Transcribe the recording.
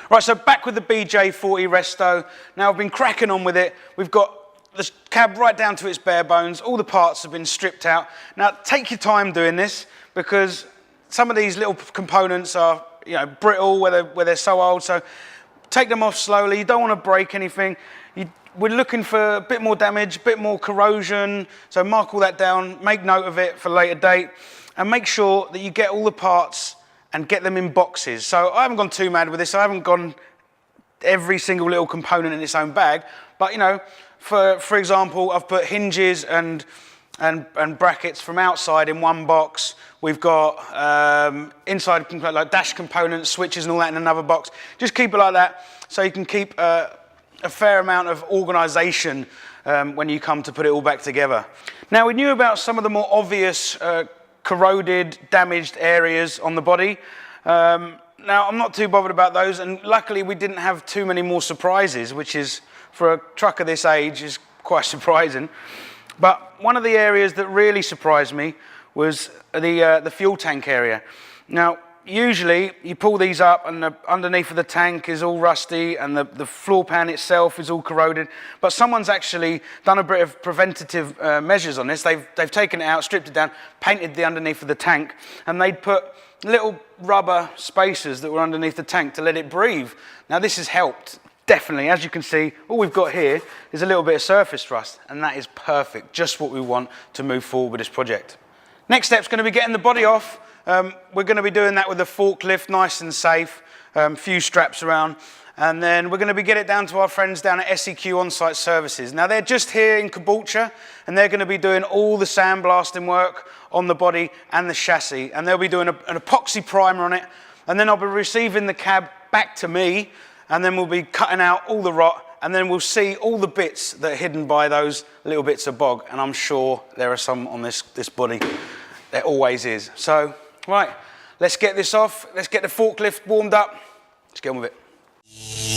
Right, so back with the BJ40 Resto. Now I've been cracking on with it. We've got the cab right down to its bare bones. All the parts have been stripped out. Now take your time doing this, because some of these little components are, you know, brittle where they're so old. So take them off slowly. You don't want to break anything. We're looking for a bit more damage, a bit more corrosion. So mark all that down, make note of it for a later date, and make sure that you get all the parts and get them in boxes. So I haven't gone too mad with this. I haven't gone every single little component in its own bag. But, you know, for example, I've put hinges and brackets from outside in one box. We've got inside like dash components, switches and all that in another box. Just keep it like that so you can keep a fair amount of organisation when you come to put it all back together. Now, we knew about some of the more obvious corroded, damaged areas on the body. Now, I'm not too bothered about those, and luckily we didn't have too many more surprises, which is, for a truck of this age, is quite surprising. But one of the areas that really surprised me was the fuel tank area. Now, usually you pull these up and underneath of the tank is all rusty and the floor pan itself is all corroded, but someone's actually done a bit of preventative measures on this. They've taken it out, stripped it down, painted the underneath of the tank, and they'd put little rubber spacers that were underneath the tank to let it breathe. Now this has helped, definitely. As you can see, all we've got here is a little bit of surface rust, and that is perfect, just what we want to move forward with this project. Next step's going to be getting the body off. We're going to be doing that with a forklift, nice and safe, few straps around, and then we're going to be getting it down to our friends down at SEQ Onsite Services. Now they're just here in Caboolture, and they're going to be doing all the sandblasting work on the body and the chassis, and they'll be doing an epoxy primer on it, and then I'll be receiving the cab back to me, and then we'll be cutting out all the rot, and then we'll see all the bits that are hidden by those little bits of bog, and I'm sure there are some on this body. There always is. So, right, let's get this off. Let's get the forklift warmed up. Let's get on with it.